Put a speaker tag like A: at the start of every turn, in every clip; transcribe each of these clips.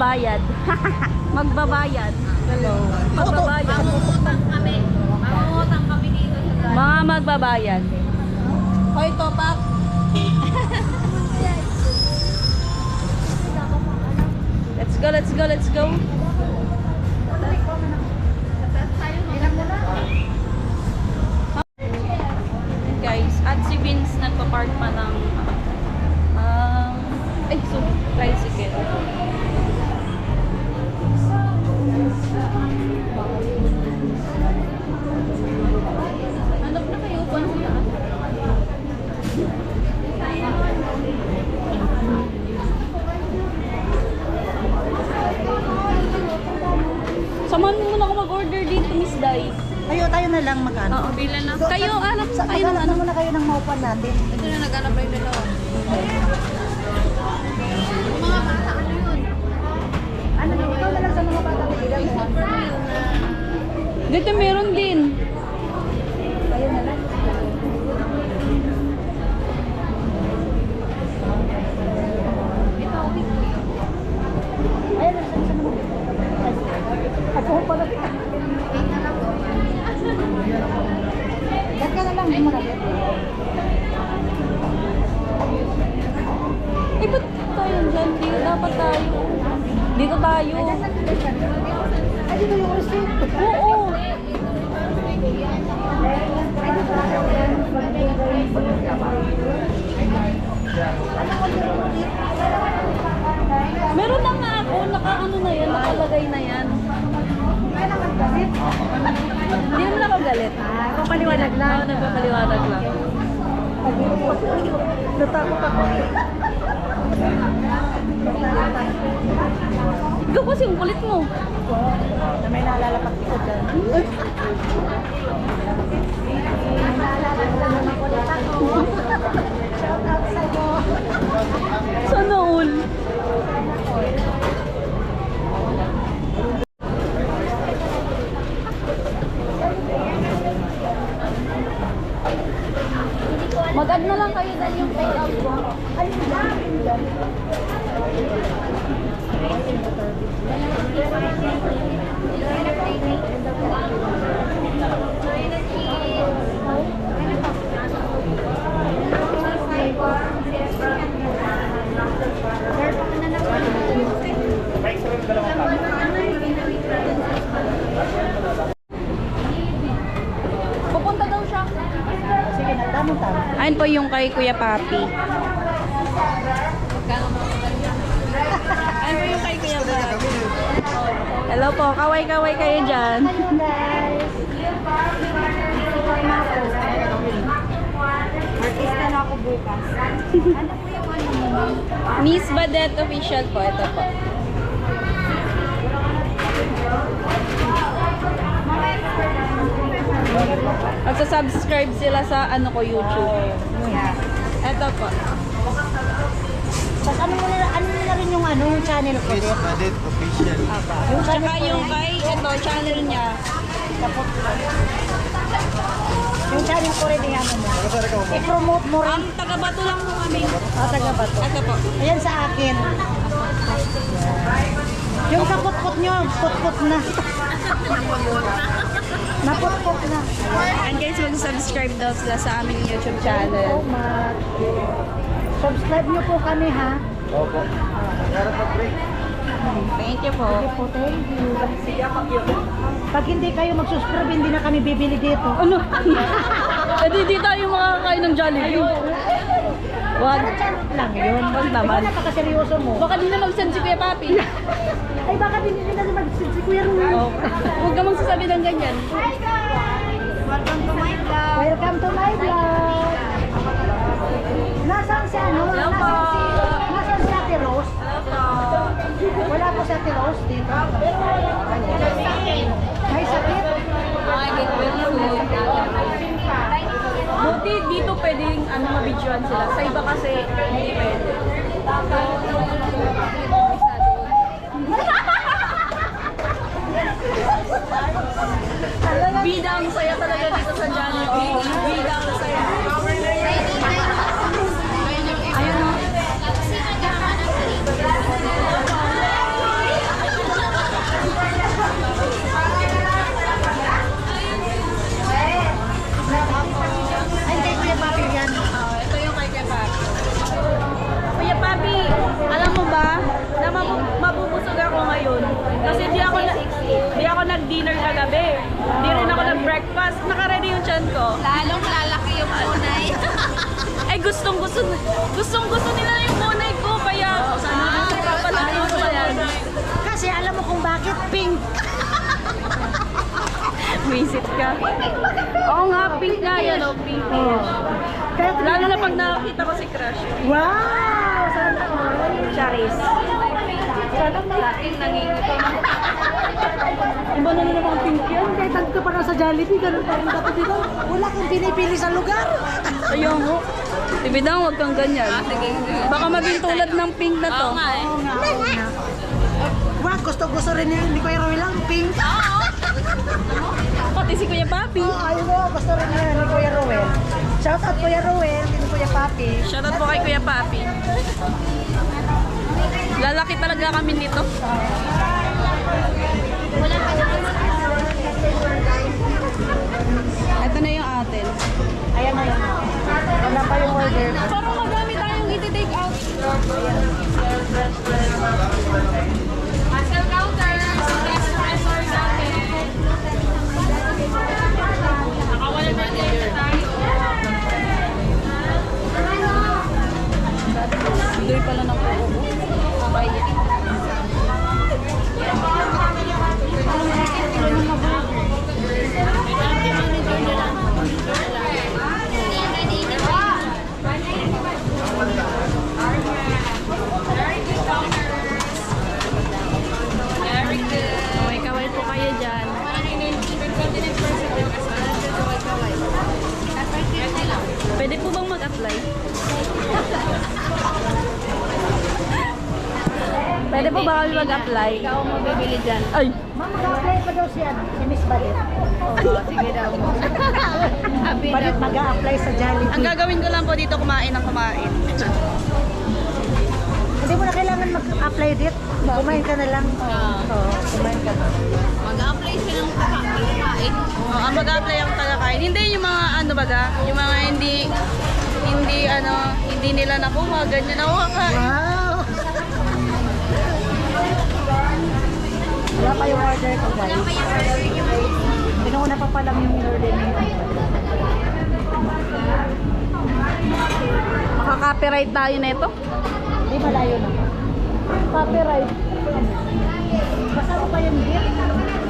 A: magbabayad. Magbabayad. Hello. Magbabayad.
B: Mangungutang kami. Mangungutang kami dito sa
A: Mga magbabayad.
B: Hoy, topak.
A: Let's go, let's go, let's go. Guys, at si Vince nagpa-park pa ng tricycle. Hanap na kayo po ng daan. Samahan mo muna ako mag-order dito, Miss Dai.
C: Tayo na lang mag-ano.
A: Oo, bilan na. Kayo, hanap sa kayo ng
C: Maghanap
A: ano.
C: na muna kayo ng maupan natin.
B: Ito na nag-anap na yung dalawa. Yung mga bata, ano yun?
C: Ano na, ikaw na lang sa mga bata bibilang mo.
A: Dito meron din.
C: Tayo na lang. Ayun na, sa mga ako pa na. Ba't ka na lang marami?
A: Eh, ba't tayo dyan? Dito dapat tayo. Dito tayo.
C: Ay, dito yung receipt.
A: Oo. Meron na nga ako. Naka-ano na yan. Nakalagay na yan. Hindi naman ako galit.
C: Papaliwanag lang.
A: Oo, nagpapaliwanag lang.
C: Natakot ako.
A: Ikaw kasi yung kulit mo.
C: Na may naalala pag ko dyan. May naalala ko lang naman kulit ako. Shout out sa'yo.
A: Sana all. Mag-add na lang kayo dahil yung payout ko.
C: Ayun lang.
A: Pupunta daw siya.
C: Sige na, tama-tama.
A: Ayun po yung kay Kuya Papi. Ayun po yung kay Kuya Papi. Hello po, kaway-kaway kayo dyan.
C: Hello guys. Artista na ako bukas. Ano po yung ano?
A: Miss Badet official po, ito po. Magsa-subscribe sila sa ano ko YouTube. Ito po.
C: Tapos ano na rin yung ano, yung channel ko din.
D: Badet official.
C: Yung channel
A: Tsaka
C: ko
A: yung
C: rin.
A: kay ito channel niya.
C: Yung channel ko rin yung ano mo. I-promote mo rin.
A: Ang taga-Bato lang po kami.
C: Taga ba to?
A: Ito po.
C: Ayan sa akin. Yung kaput-put nyo, put-put na. Naput-put na.
A: And guys, mag-subscribe daw sila sa aming YouTube
C: So
A: channel.
C: much. Subscribe nyo po kami ha.
D: Opo. Meron pa break.
A: Thank you po.
C: Sige po, thank you. Pag hindi kayo mag-subscribe, hindi na kami bibili dito.
A: Ano? Di tayo makakain ng Jollibee. Wag.
C: Lang yun.
A: Wag naman.
C: Ikaw napakaseryoso mo.
A: Baka di na mag-send si Kuya Papi.
C: Ay, baka din nila na mag-send si Kuya Ruel.
A: Oh. Huwag ka magsasabi ng ganyan.
B: Welcome to my vlog.
C: Welcome to my vlog. Nasaan si ano?
A: Hello po.
C: Nasaan si Ate Rose? Wala po si Ate Rose dito. May sakit?
A: Buti dito pwedeng mabidyoan sila. Sa iba kasi hindi pwede. Bida ang saya talaga dito sa Jollibee. Bida ang saya. Ayun o. dinner kagabi. Hindi rin ako nag-breakfast. Naka-ready yung chan ko.
B: Lalong lalaki yung munay.
A: Eh, gustong-gusto nila yung monay ko. Kaya, papalakin ko yan.
C: Kasi alam mo kung bakit pink.
A: Visit ka. Oo nga, pink nga yan, oh, pink.
C: Kaya
A: Lalo na pag nakakita ko si Crush.
C: wow! Sana all.
A: Charis. Laking nangingito.
C: Iba na naman ang pink yan. Kahit tagka pa na sa Jollibee, ganun pa rin dapat dito. Wala kang pinipili sa lugar.
A: Ayun mo. Tibidang, huwag kang ganyan. Baka maging tulad ng pink na to.
B: Oo nga eh.
C: Oo nga, oo nga. Wag, gusto rin niya. Hindi ko yung lang pink.
A: Pati si Kuya Papi.
C: Oo, ayun mo. Gusto rin niya ni Kuya Rowel. Shout out Kuya Rowel, ni Kuya Papi.
A: Shoutout po kay Kuya Papi. Lalaki talaga kami nito. Ito na yung atin.
C: Ayan na yan. Wala pa yung order.
A: Parang madami tayong iti-take out.
B: Pascal counter. Espresso natin. Nakawala ba yung tayo?
A: Enjoy pala ng kuko. Okay. Kaway-kaway po kayo dyan. Pwede po bang mag-apply? Pwede po ba kami mag-apply?
B: Ikaw mo bibili dyan.
A: Ay!
C: Mama, mag-apply pa daw si Miss Balit.
B: Sige daw mo. Happy
C: Balit mag-a-apply sa
A: Ang
C: Jollibee.
A: gagawin ko lang po dito, kumain ng kumain.
C: Hindi mo na kailangan mag-apply dito. Kumain ka na lang. Oo, kumain ka na.
B: Mag-a-apply siya ng kakain.
A: Ang mag-apply ang taga-kain. Hindi yung mga ano baga, yung mga hindi nila nakuha, ganyan ako kakain.
C: Wow! Wala pa yung order ko, guys. Pinuuna pa lang yung order niyo.
A: Makaka-copyright tayo nito.
C: Hindi malayo na. Copyright. Basta mo pa yung beer?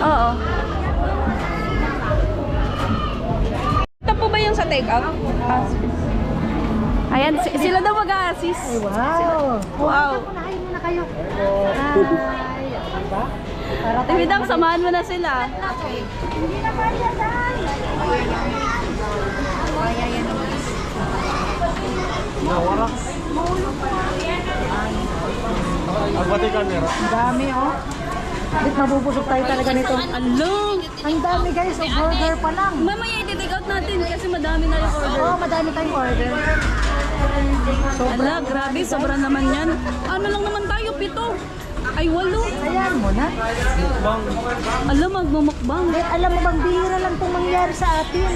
A: Oo. Ito po ba yung sa take-out? Ayan, sila daw mag-a-assist.
C: Ay, wow!
A: Wow.
C: Unahin muna kayo. Hi! Diba? Para tayo
A: Timidang, samahan mo na sila.
C: Hindi na pa yan, Dan!
D: Agbati camera.
C: Ang dami, oh. Bakit mabubusog tayo talaga nito?
A: Alo!
C: Ang dami, guys. Oh, burger pa lang.
A: Mamaya i-take out natin kasi madami na yung order.
C: Oo, madami tayong order.
A: Ala, grabe, sobra naman yan. Ano lang naman tayo, 7. Ay, 8.
C: Ayan mo na.
A: Ala, magmumukbang.
C: Eh, alam mo bang bihira lang itong mangyari sa atin.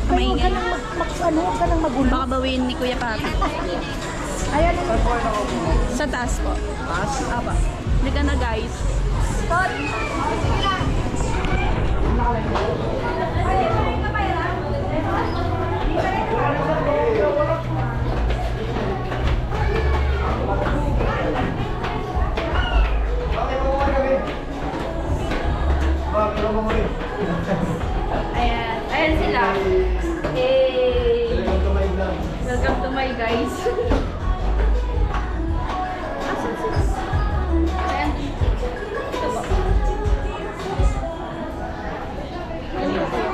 C: Kaya huwag ka nang huwag ka nang magulo.
A: Baka bawiin ni Kuya Papi.
C: Ayan.
A: Sa taas po. Taas? Apa. Hindi ka na, guys. Ayan sila. Hey! Welcome to my guys. Ayan. Ito po.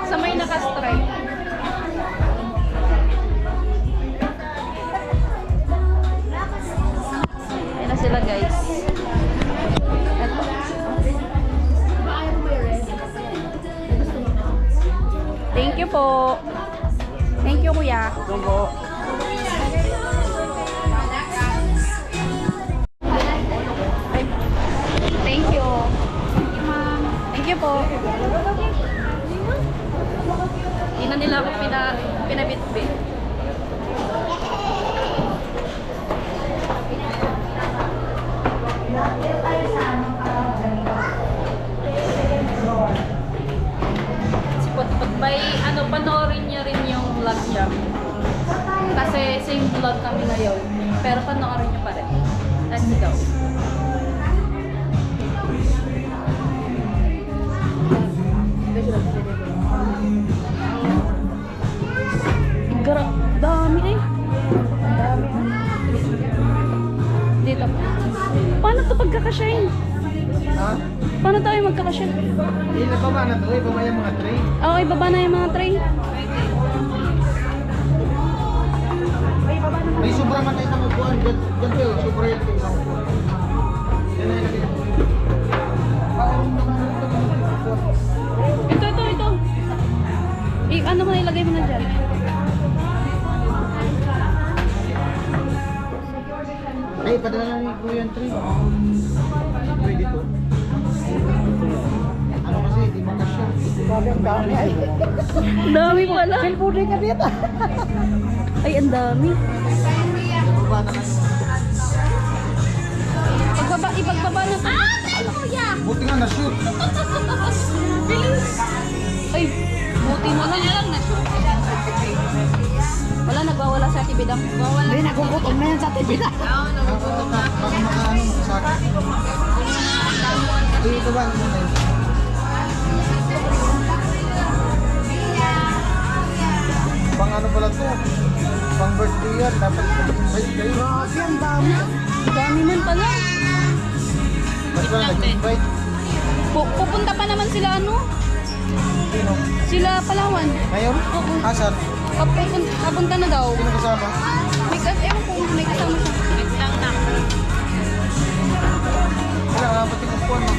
A: Sa may naka-stripe. Ayan na sila guys. Ito. Thank you po. Thank you, kuya. Ay, thank you. Thank you po. Hindi na nila ako pinabitbit. same vlog kami ngayon. Pero panoorin nyo pa rin. Let's go. Dami eh. Dito. Paano to pagkakasyahin?
D: Ha?
A: Paano tayo magkakasya?
D: Hindi na baba na to. Ibaba yung mga tray.
A: Oo, ibaba na yung mga tray.
D: May sobra man tayo ng upuan. Diyan to yun. Sobra yan tayo ng upuan. Yan na yung
A: Ito. Ano mo na ilagay mo na dyan?
D: Ay, padala na ni Kuya yung tray. Pwede to. Ano kasi, di makasya.
C: Grabe ang dami ay.
A: Dami pala.
C: Cellphone ka dito.
A: Ay, ang dami.
D: Ibaba na lang.
A: Ipagbaba na to.
D: Buti nga na-shoot.
A: Ay, buti mo lang. Wala, nagwawala sa tibidang.
C: Hindi, nagugutom na yan sa TV na.
D: Baka makaano, makasakit. Ito ba? Ano na yun? Pang ano pala to? Pang birthday yan. Dapat mag-invite kayo.
C: Grabe, ang dami.
A: Dami man pala.
D: Mas ba nag-invite?
A: Pupunta pa naman sila ano?
D: Sino?
A: Sila Palawan.
D: Ngayon?
A: Oo.
D: Asan?
A: Papunta na daw.
D: Sino kasama?
A: Ewan ko, may kasama siya.
D: Wala, dapat yung upuan mo.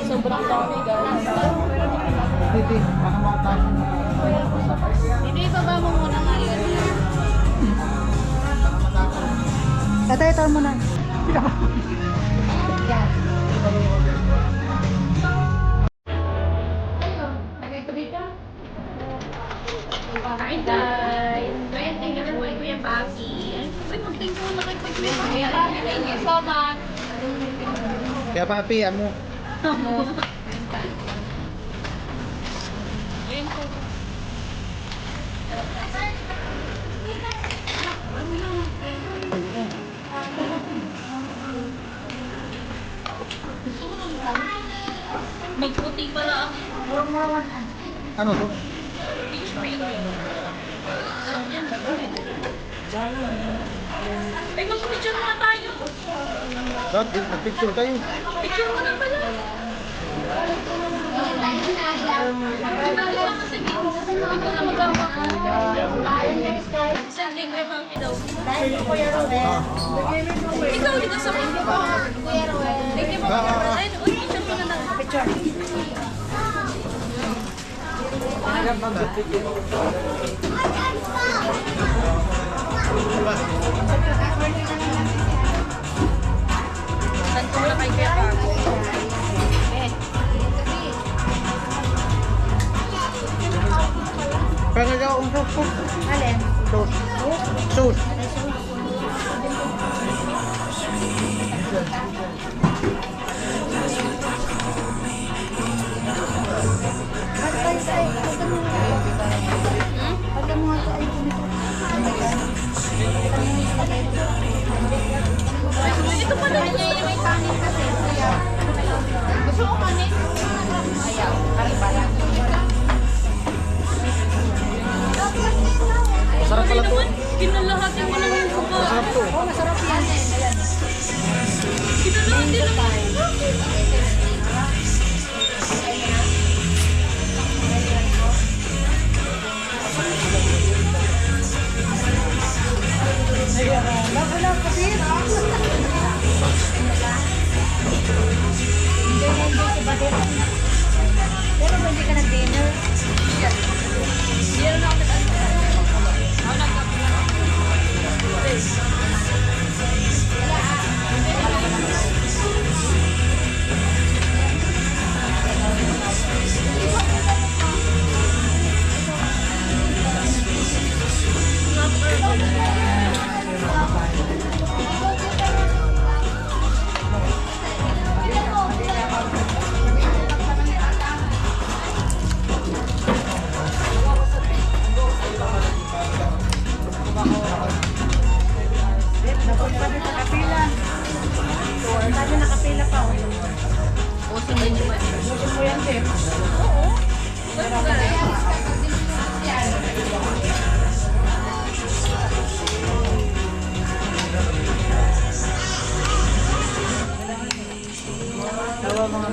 A: Sobrang dami guys.
D: Titi, baka makatasin.
B: Hindi, ibaba mo muna ngayon.
C: Ito mo na.
B: Hi guys! Thank you po Kuya Baki. Uy, mag-thank you na kay Kuya Baki. Thank you so much.
D: Kaya papi, ano?
A: Magputi pala.
D: Ano to?
A: Ay, mag-picture muna tayo.
D: Dad, nag-picture tayo.
A: Picture mo na pala. Sending ko yung mga daw. Ikaw dito sa mga. Thank you po. Ayun, uy, picture mo na lang. Picture. Saan ko na kay Kuya Paco?
D: Pero ikaw, ang sauce po.
C: Alin?
D: Sauce. Sauce.
A: Ito pala yung gusto ko.
B: Gusto ko kanin? Ayaw.
D: Masarap pala to.
A: Kinalahatin mo lang yung buka.
D: Masarap to.
C: Oh, masarap yan.
A: Kinalahatin lang.
C: Wala kasi. Pero hindi ka nag-dinner.
A: Meron ako Dawa mga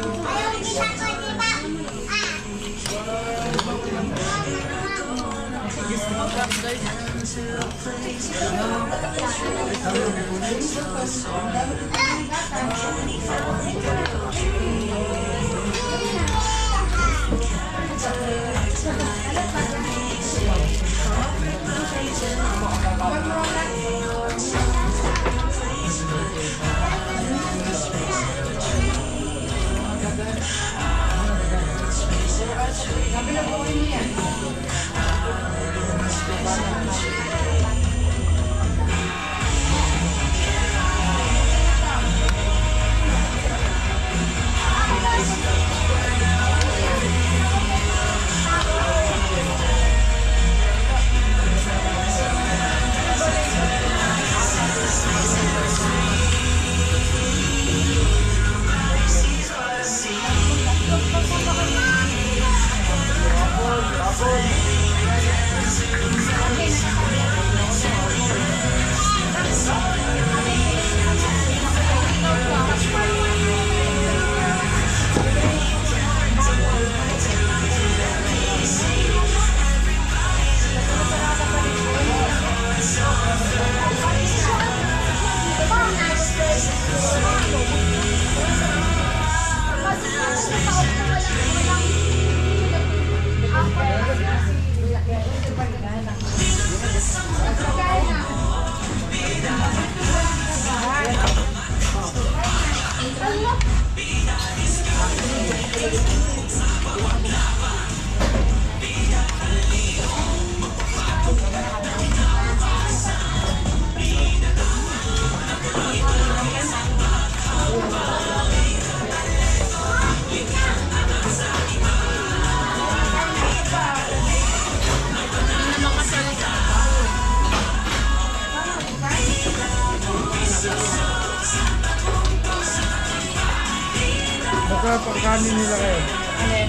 D: Magkapakanin nila kayo.
A: Alin?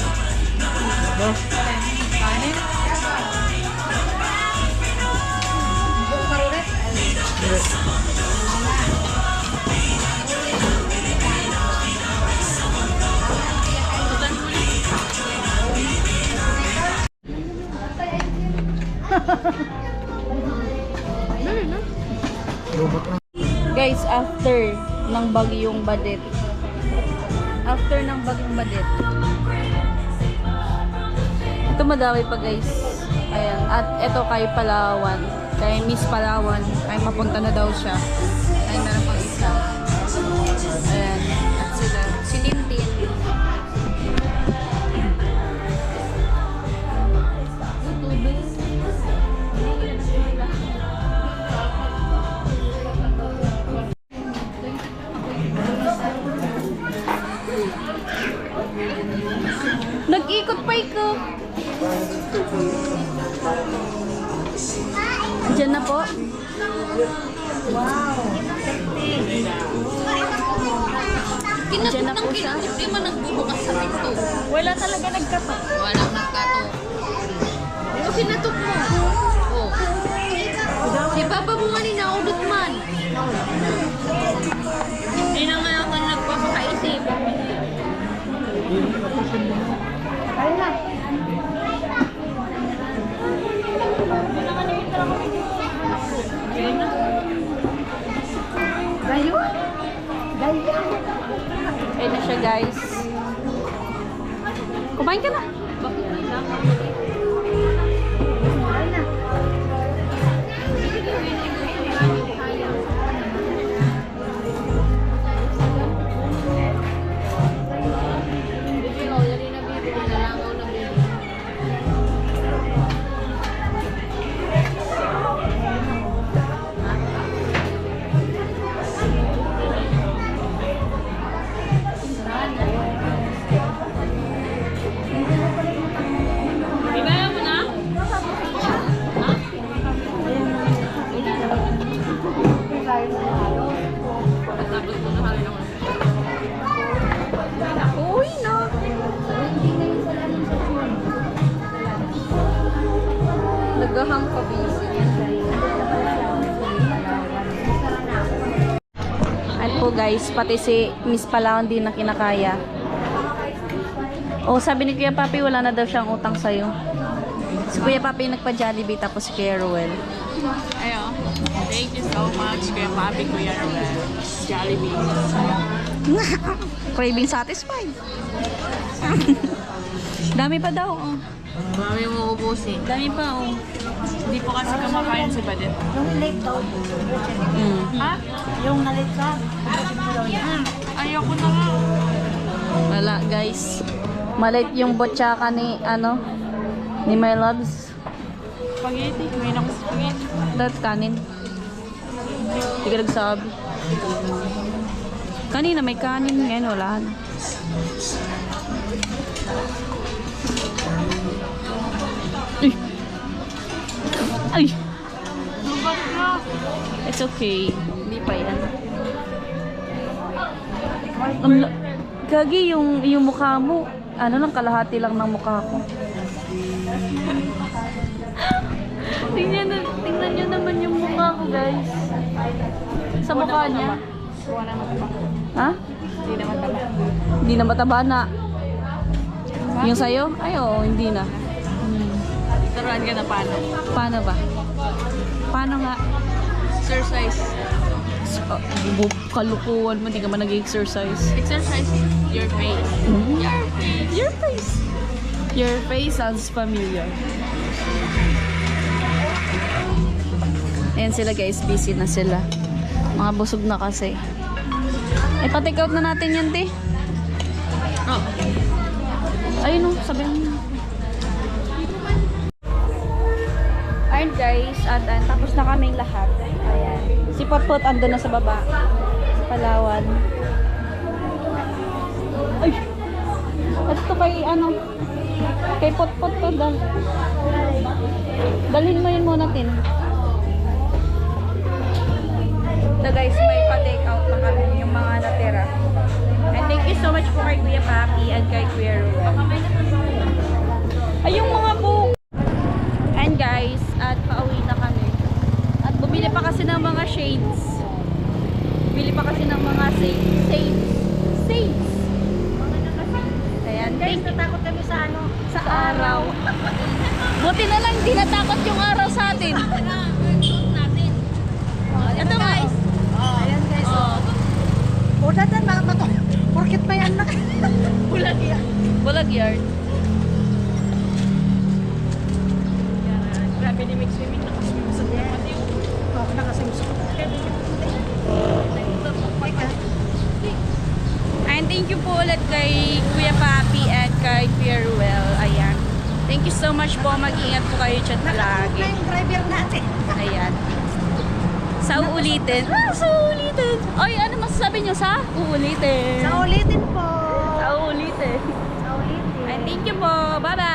D: No?
A: Kanin?
D: Yes. Robot na.
A: Guys, after ng bagyong Badet. After ng bagyong Badet. Ito madami pa guys. Ayan. At ito kay Palawan. Kay Miss Palawan. Ay papunta na daw siya. Ay meron pang isa. Ayan. At sila. Si Tintin. Nag-ikot pa ikaw. Diyan na po.
C: Wow.
A: Diyan na po siya.
B: Hindi man nagbubukas sa pinto.
A: Wala talaga nagkato.
B: Walang nagkato. O sinatok mo. Oh. Si Papa mo nga ninaudot man. Hindi na nga ako nagpapakaisip.
C: Ayun na. Gayo? Gayo?
A: Ayun na siya guys. Kumain ka na.
C: Ayun na.
A: guys, pati si Miss Palawan din na kinakaya. Oh, sabi ni Kuya Papi, wala na daw siyang utang sa'yo. Si Kuya Papi nagpa-Jollibee, tapos si Kuya Ruel.
B: Ayo. Thank you so much, Kuya Papi, Kuya Ruel. Jollibee.
A: Craving satisfied. Dami pa daw. Oh.
B: Mami mo ubusin.
A: Dami pa, oh.
B: Hindi po kasi kumakain si Badet.
C: Yung late daw.
B: Ha?
C: Yung nalit ka.
B: Ayoko na nga.
A: Wala, guys. Malit yung botsaka ni, ni My Loves.
B: Spaghetti. May ako spaghetti.
A: Dahil kanin. Hindi ka nagsabi. Kanina may kanin, ngayon wala na. Ay! Ay!
B: Lubat na.
A: It's okay. Hindi pa yan. Gagi, yung mukha mo, kalahati lang ng mukha ko. tingnan nyo naman yung mukha ko, guys. Sa mukha niya.
B: Wala naman ba?
A: Ha?
B: Hindi naman tama.
A: Hindi na mataba na. Yung sa'yo? Ay, oo, hindi na.
B: Turuan ka na paano.
A: Paano ba? Paano nga?
B: Exercise.
A: Kalukuhan mo, hindi ka man nag-exercise.
B: Exercise your face. Your face.
A: Your face. Your face sounds familiar. Ayan sila guys, busy na sila. Mga busog na kasi. Eh, pa-take out na natin yan, te.
B: Oh.
A: Ayun o, sabihin mo. Ayun guys, at tapos na kaming lahat. Ayan. Si Potpot ando na sa baba. Sa Palawan. Ay! Ito kay kay Potpot to. Dalhin mo yun muna, Tin. So guys, may pa-take out na kami yung mga natira. And thank you so much po kay Kuya Papi and kay Kuya Ruel. Ay, yung mga book! And guys, at pauwi na kami. At bumili pa kasi ng mga shades. Bumili pa kasi ng mga shades. Ayan,
C: Guys, natakot kami sa
A: sa araw. Buti na lang, hindi natakot yung araw sa atin. Ito guys.
C: Ayan guys. O, datan mga mato. Porkit pa yan na.
A: Bulag yan. Bulag yard.
B: Grabe ni Mix Swimming. Nakaswimming sa pati.
C: O, nakasimsok.
A: And thank you po ulit kay Kuya Papi at kay Kuya Ruel. Ayan. Thank you so much po. Mag-ingat po kayo dyan palagi.
C: Na yung driver natin.
A: Ayan. Sa uulitin. Sa uulitin. Oy, ano masasabi nyo sa uulitin?
C: Sa ulitin po.
A: Sa uulitin.
C: Sa ulitin.
A: And thank you po. Bye-bye.